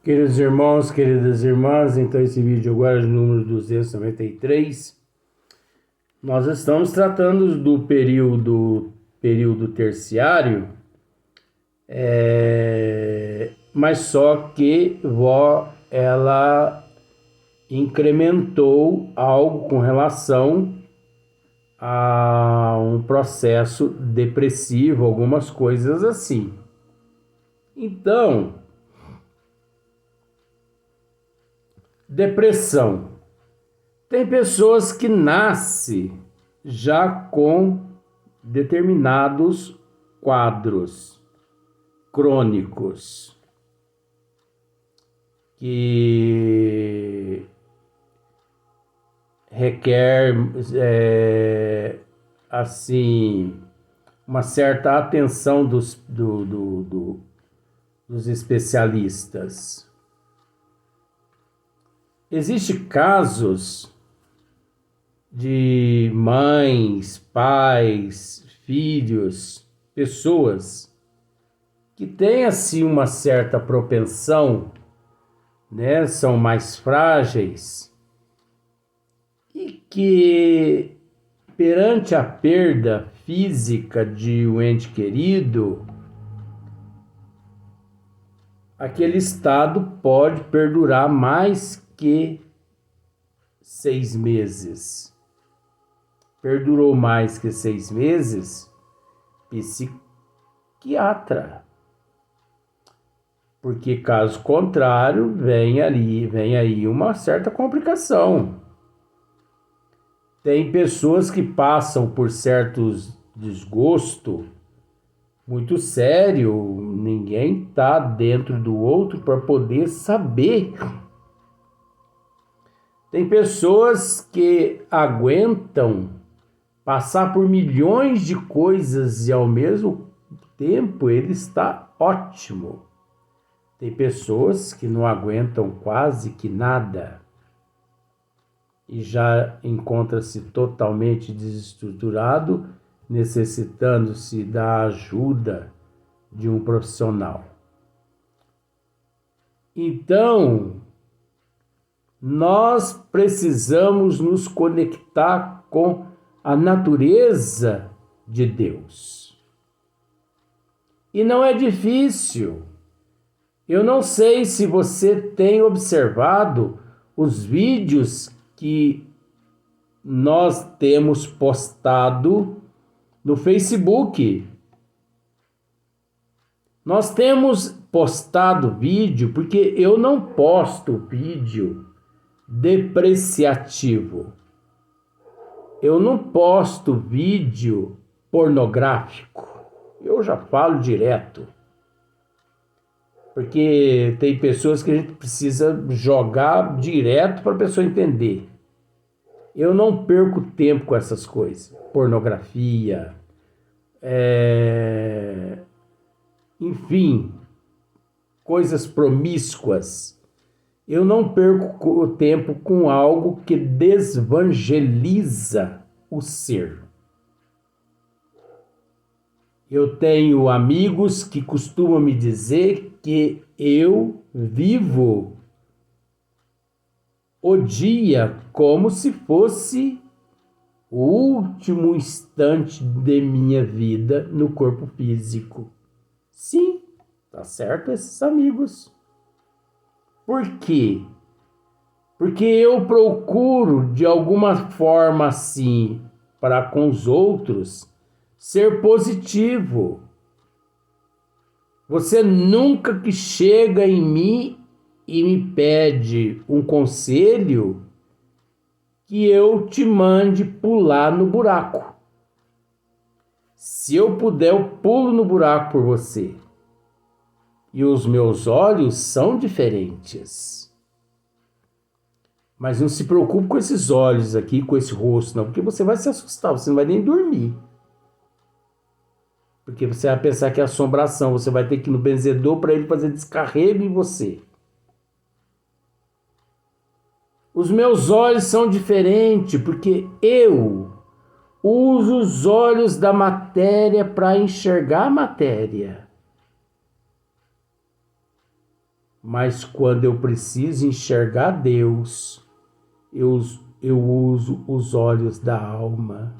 Queridos irmãos, queridas irmãs, então esse vídeo agora é o número 293. Nós estamos tratando do período terciário, mas só que ela incrementou algo com relação a um processo depressivo, algumas coisas assim. Então, depressão. Tem pessoas que nascem já com determinados quadros crônicos que requer assim uma certa atenção dos especialistas. Existem casos de mães, pais, filhos, pessoas que têm assim uma certa propensão, né, são mais frágeis e que perante a perda física de um ente querido, aquele estado pode perdurar mais que 6 meses. Perdurou mais que 6 meses, psiquiatra. Porque caso contrário, vem aí uma certa complicação. Tem pessoas que passam por certos desgosto muito sério, ninguém está dentro do outro para poder saber. Tem pessoas que aguentam passar por milhões de coisas e ao mesmo tempo ele está ótimo. Tem pessoas que não aguentam quase que nada e já encontra-se totalmente desestruturado, necessitando-se da ajuda de um profissional. Então, nós precisamos nos conectar com a natureza de Deus. E não é difícil. Eu não sei se você tem observado os vídeos que nós temos postado no Facebook. Nós temos postado vídeo porque eu não posto vídeo depreciativo. Eu não posto vídeo pornográfico. Eu já falo direto. Porque tem pessoas que a gente precisa jogar direto para a pessoa entender. Eu não perco tempo com essas coisas. Pornografia, enfim, coisas promíscuas. Eu não perco o tempo com algo que desvangeliza o ser. Eu tenho amigos que costumam me dizer que eu vivo o dia como se fosse o último instante de minha vida no corpo físico. Sim, tá certo esses amigos. Por quê? Porque eu procuro, de alguma forma assim, para com os outros, ser positivo. Você nunca que chega em mim e me pede um conselho que eu te mande pular no buraco. Se eu puder, eu pulo no buraco por você. E os meus olhos são diferentes. Mas não se preocupe com esses olhos aqui, com esse rosto, não, porque você vai se assustar, você não vai nem dormir. Porque você vai pensar que é assombração, você vai ter que ir no benzedor para ele fazer descarrego em você. Os meus olhos são diferentes, porque eu uso os olhos da matéria para enxergar a matéria. mas quando eu preciso enxergar Deus, eu uso os olhos da alma.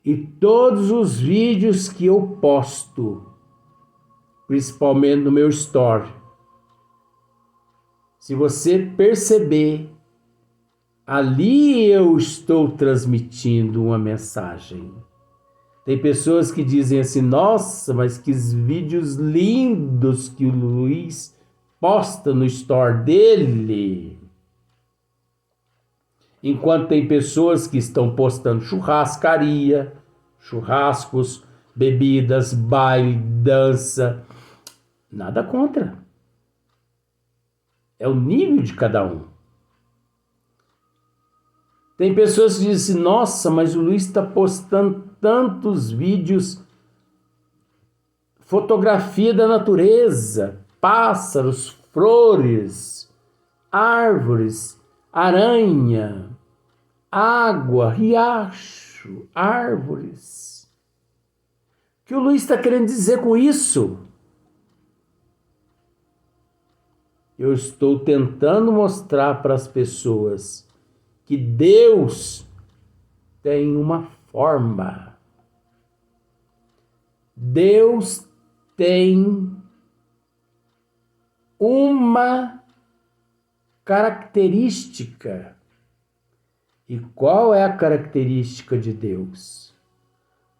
E todos os vídeos que eu posto, principalmente no meu story, se você perceber, ali eu estou transmitindo uma mensagem. Tem pessoas que dizem assim, nossa, mas que vídeos lindos que o Luiz posta no store dele. Enquanto tem pessoas que estão postando churrascaria, churrascos, bebidas, baile, dança. Nada contra. É o nível de cada um. Tem pessoas que dizem assim, nossa, mas o Luiz está postando tantos vídeos, fotografia da natureza, pássaros, flores, árvores, aranha, água, riacho, árvores. O que o Luiz está querendo dizer com isso? Eu estou tentando mostrar para as pessoas que Deus tem uma forma. Deus tem uma característica. E qual é a característica de Deus?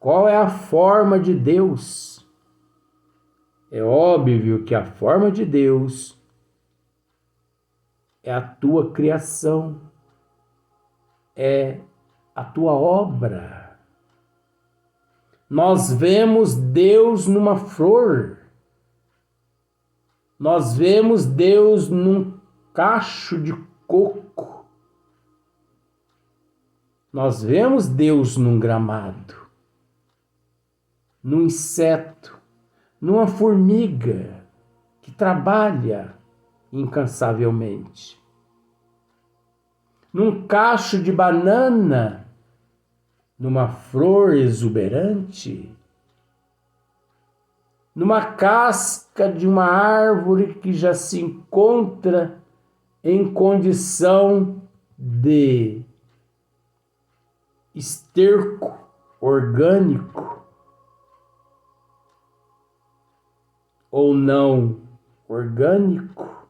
Qual é a forma de Deus? É óbvio que a forma de Deus é a tua criação, é a tua obra. Nós vemos Deus numa flor, nós vemos Deus num cacho de coco, nós vemos Deus num gramado, num inseto, numa formiga que trabalha incansavelmente, num cacho de banana, numa flor exuberante, numa casca de uma árvore que já se encontra em condição de esterco orgânico ou não orgânico.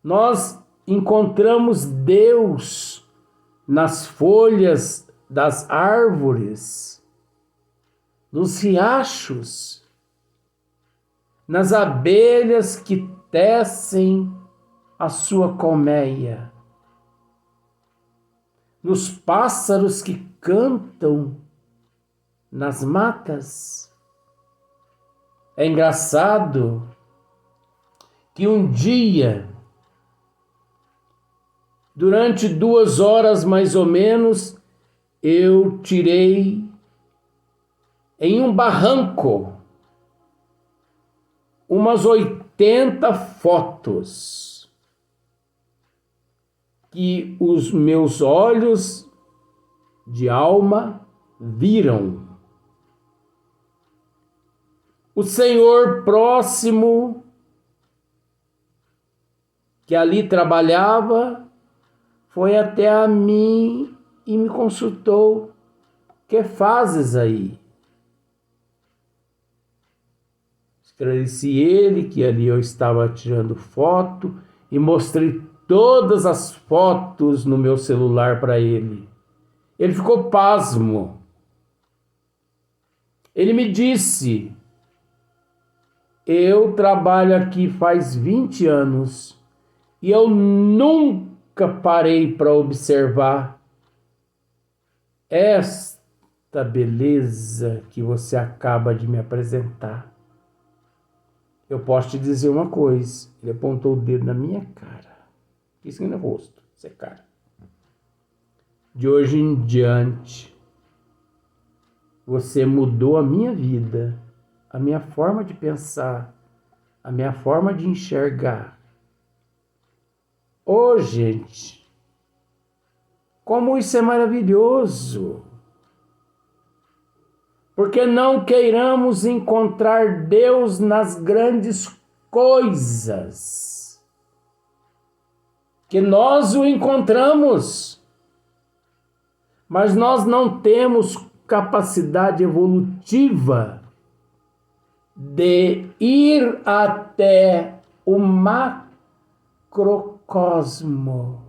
Nós encontramos Deus nas folhas das árvores, nos riachos, nas abelhas que tecem a sua colmeia, nos pássaros que cantam nas matas. É engraçado que um dia, durante 2 horas mais ou menos, eu tirei em um barranco umas 80 fotos que os meus olhos de alma viram. O senhor próximo que ali trabalhava foi até a mim e me consultou. Que fazes aí? Esclareci ele que ali eu estava tirando foto e mostrei todas as fotos no meu celular para ele. Ele ficou pasmo. Ele me disse, eu trabalho aqui faz 20 anos e eu nunca parei para observar esta beleza que você acaba de me apresentar. Eu posso te dizer uma coisa, ele apontou o dedo na minha cara, isso aqui no rosto, isso é cara. De hoje em diante, você mudou a minha vida, a minha forma de pensar, a minha forma de enxergar. Ô, gente, como isso é maravilhoso! Porque não queiramos encontrar Deus nas grandes coisas que nós o encontramos, mas nós não temos capacidade evolutiva de ir até o macrocosmo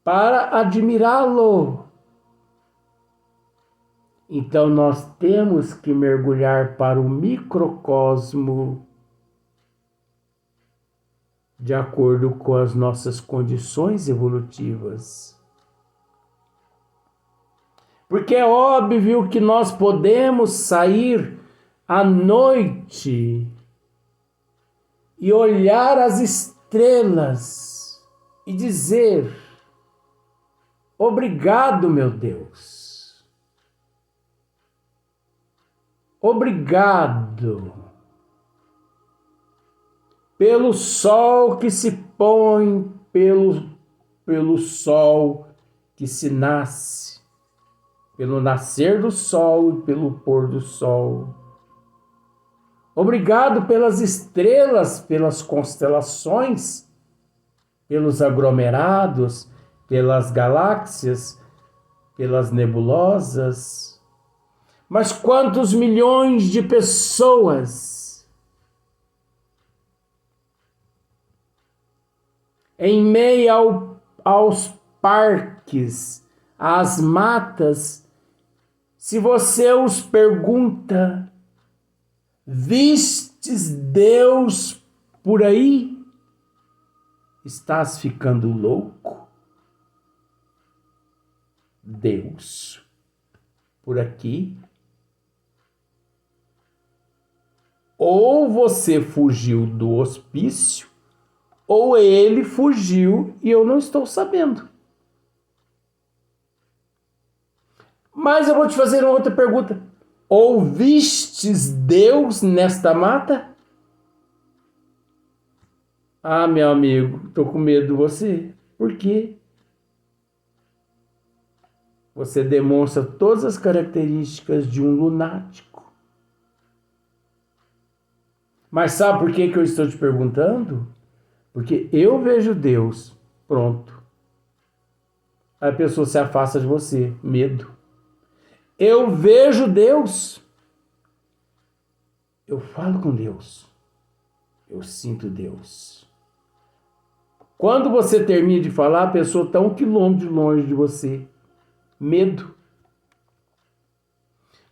para admirá-lo. Então nós temos que mergulhar para o microcosmo de acordo com as nossas condições evolutivas. Porque é óbvio que nós podemos sair à noite e olhar as estrelas e dizer: obrigado, meu Deus. Obrigado pelo sol que se põe, pelo sol que se nasce, pelo nascer do sol e pelo pôr do sol. Obrigado pelas estrelas, pelas constelações, pelos aglomerados, pelas galáxias, pelas nebulosas. Mas quantos milhões de pessoas em meio aos parques, às matas, se você os pergunta: vistes Deus por aí? Estás ficando louco? Deus por aqui? Ou você fugiu do hospício, ou ele fugiu e eu não estou sabendo. Mas eu vou te fazer uma outra pergunta. Ouvistes Deus nesta mata? Ah, meu amigo, estou com medo de você. Por quê? Você demonstra todas as características de um lunático. Mas sabe por que eu estou te perguntando? Porque eu vejo Deus, pronto. Aí a pessoa se afasta de você, medo. Eu vejo Deus. Eu falo com Deus. Eu sinto Deus. Quando você termina de falar, a pessoa está 1 quilômetro de longe de você. Medo.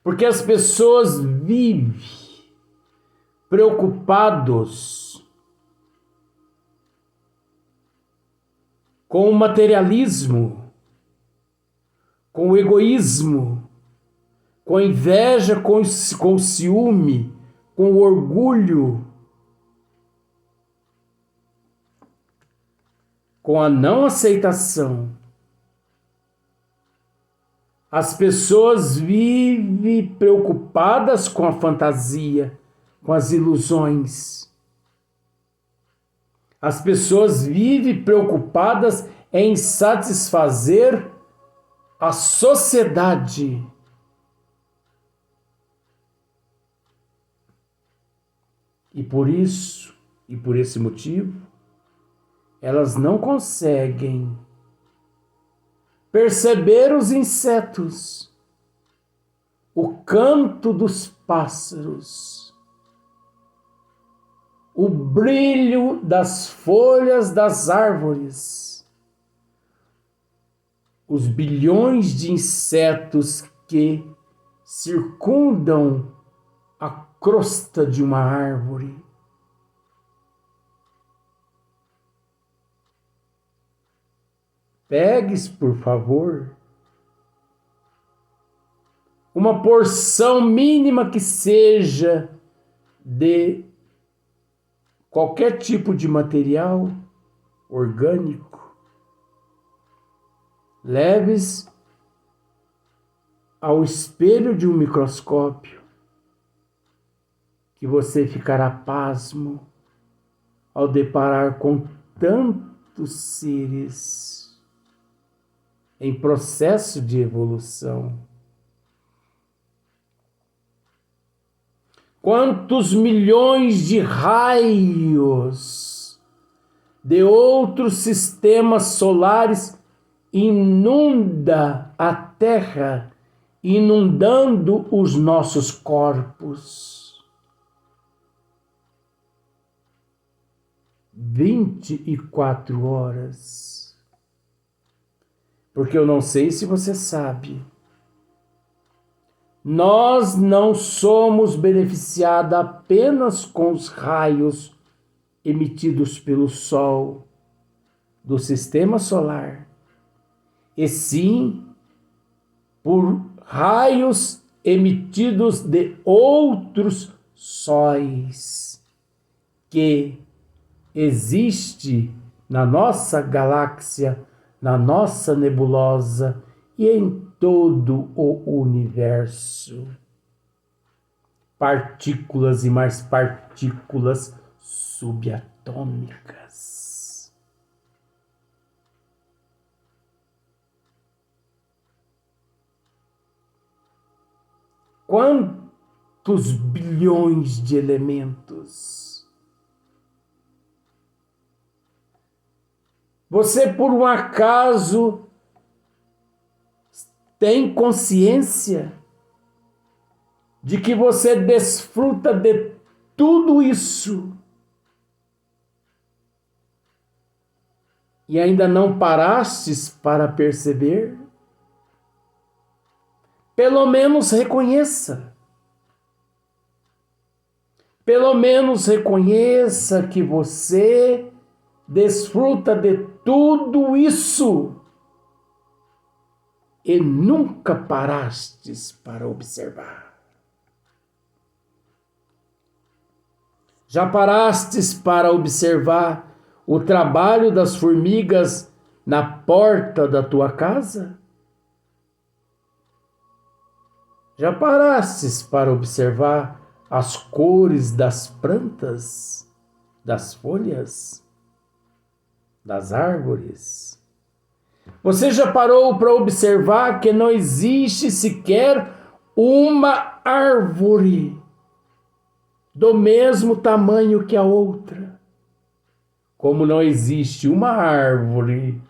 Porque as pessoas vivem preocupados com o materialismo, com o egoísmo, com a inveja, com o ciúme, com o orgulho, com a não aceitação. As pessoas vivem preocupadas com a fantasia, com as ilusões. As pessoas vivem preocupadas em satisfazer a sociedade. E por isso, e por esse motivo, elas não conseguem perceber os insetos, o canto dos pássaros, o brilho das folhas das árvores, os bilhões de insetos que circundam a crosta de uma árvore. Pegues, por favor, uma porção mínima que seja de qualquer tipo de material orgânico, leves ao espelho de um microscópio, que você ficará pasmo ao deparar com tantos seres em processo de evolução. Quantos milhões de raios de outros sistemas solares inunda a Terra, inundando os nossos corpos. 24 horas. Porque eu não sei se você sabe, nós não somos beneficiados apenas com os raios emitidos pelo Sol do sistema solar, e sim por raios emitidos de outros sóis que existe na nossa galáxia, na nossa nebulosa e em todo o universo. Partículas e mais partículas subatômicas. Quantos bilhões de elementos? Você, por um acaso, tem consciência de que você desfruta de tudo isso e ainda não parastes para perceber? Pelo menos reconheça. Pelo menos reconheça que você desfruta de tudo isso e nunca parastes para observar. Já parastes para observar o trabalho das formigas na porta da tua casa? Já parastes para observar as cores das plantas, das folhas, das árvores? Você já parou para observar que não existe sequer uma árvore do mesmo tamanho que a outra? Como não existe uma árvore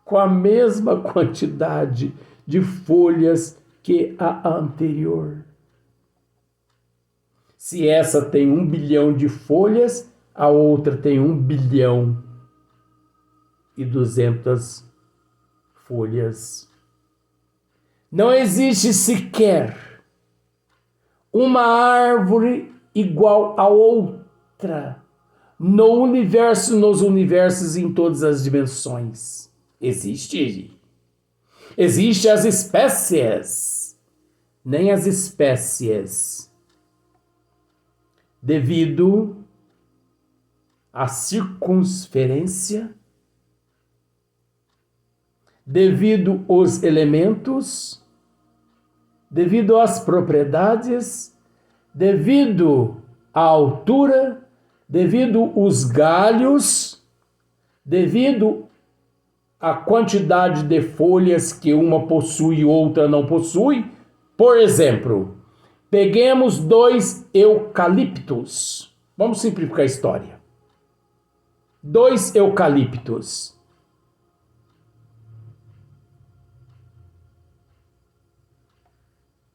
com a mesma quantidade de folhas que a anterior. Se essa tem 1 bilhão de folhas, a outra tem 1 bilhão e 200 folhas. Não existe sequer uma árvore igual a outra no universo, nos universos, em todas as dimensões. Existem as espécies, nem as espécies, devido à circunferência, devido aos elementos, devido às propriedades, devido à altura, devido aos galhos, devido à quantidade de folhas que uma possui e outra não possui. Por exemplo, peguemos 2 eucaliptos. Vamos simplificar a história. 2 eucaliptos.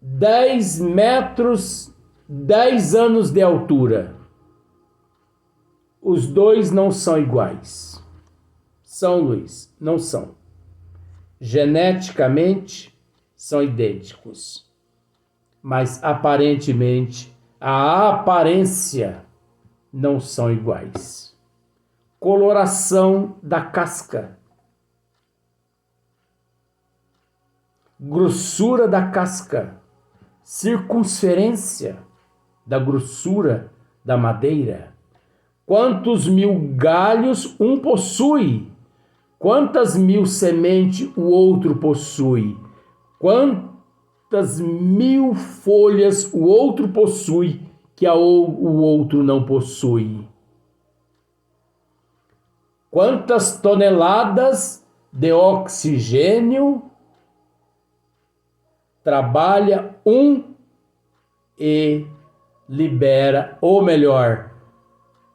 10 metros, 10 anos de altura. Os dois não são iguais. São, Luiz? Não são. Geneticamente são idênticos, mas aparentemente a aparência não são iguais. Coloração da casca, grossura da casca, circunferência da grossura da madeira, quantos mil galhos um possui, quantas mil sementes o outro possui, quantas mil folhas o outro possui que o outro não possui. Quantas toneladas de oxigênio trabalha um e libera, ou melhor,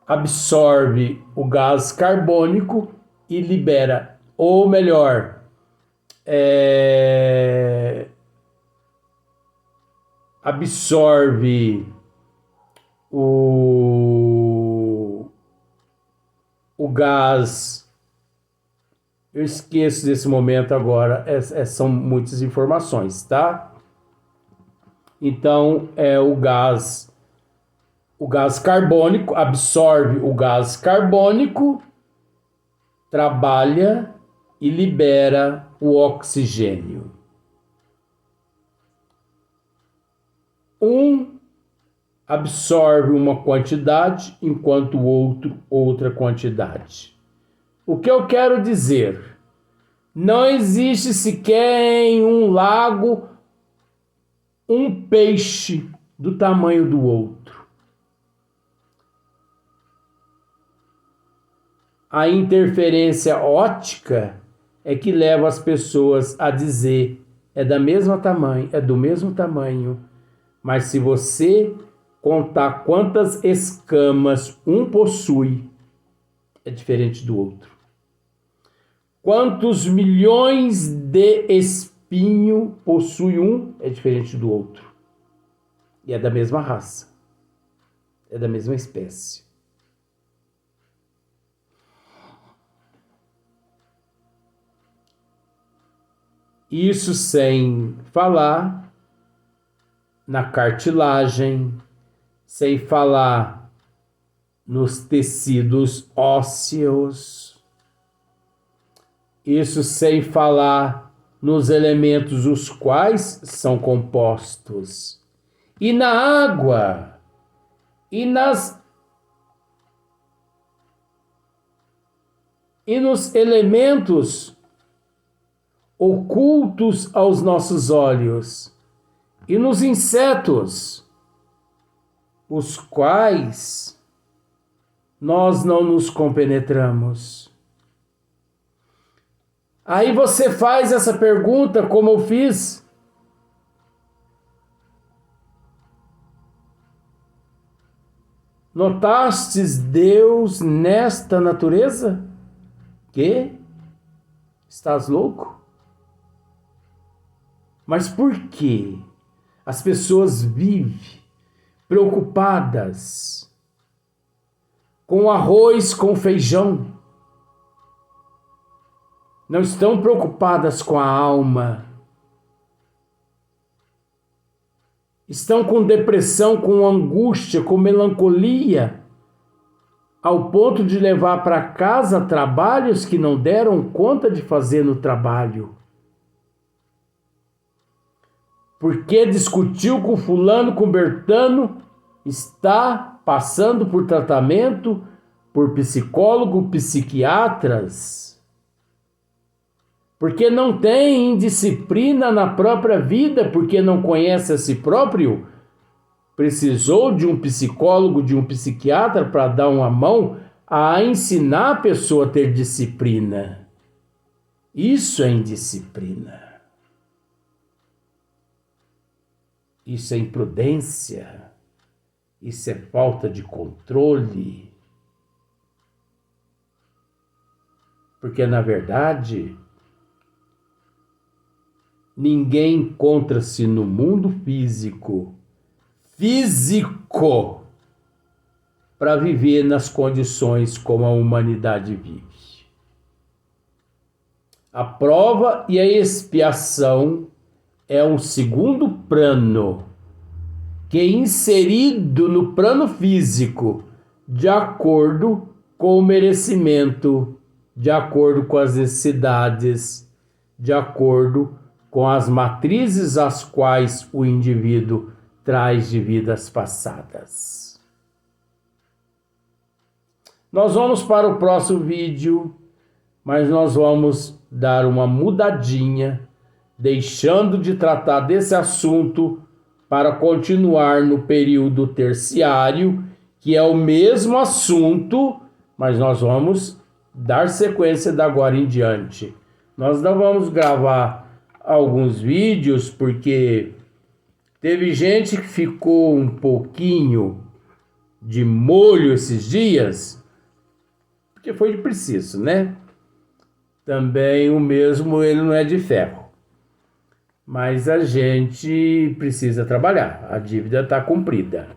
absorve o gás carbônico e libera, ou melhor, absorve o gás. Eu esqueço desse momento agora, são muitas informações, tá? Então, o gás carbônico absorve o gás carbônico, trabalha e libera o oxigênio. Um absorve uma quantidade, enquanto o outro outra quantidade. O que eu quero dizer? Não existe sequer em um lago um peixe do tamanho do outro. A interferência óptica é que leva as pessoas a dizer é do mesmo tamanho, mas se você contar quantas escamas um possui, é diferente do outro. Quantos milhões de espinho possui um, é diferente do outro. E é da mesma raça. É da mesma espécie. Isso sem falar na cartilagem, sem falar nos tecidos ósseos, isso sem falar nos elementos os quais são compostos, e na água, e nos elementos ocultos aos nossos olhos, e nos insetos, os quais nós não nos compenetramos. Aí você faz essa pergunta como eu fiz. Notastes Deus nesta natureza? Que? Estás louco? Mas por que as pessoas vivem preocupadas com arroz, com feijão? Não estão preocupadas com a alma. Estão com depressão, com angústia, com melancolia, ao ponto de levar para casa trabalhos que não deram conta de fazer no trabalho. Porque discutiu com fulano, com Bertano, está passando por tratamento, por psicólogo, psiquiatras. Porque não tem indisciplina na própria vida, porque não conhece a si próprio, precisou de um psicólogo, de um psiquiatra para dar uma mão a ensinar a pessoa a ter disciplina. Isso é indisciplina. Isso é imprudência. Isso é falta de controle. Porque, na verdade, ninguém encontra-se no mundo físico, para viver nas condições como a humanidade vive. A prova e a expiação é um segundo plano, que é inserido no plano físico, de acordo com o merecimento, de acordo com as necessidades, de acordo com as matrizes às quais o indivíduo traz de vidas passadas. Nós vamos para o próximo vídeo, mas nós vamos dar uma mudadinha, deixando de tratar desse assunto para continuar no período terciário, que é o mesmo assunto, mas nós vamos dar sequência da agora em diante. Nós não vamos gravar alguns vídeos porque Teve gente que ficou um pouquinho de molho esses dias, porque foi de preciso, né? Também o mesmo, ele não é de ferro. Mas a gente precisa trabalhar, a dívida está cumprida.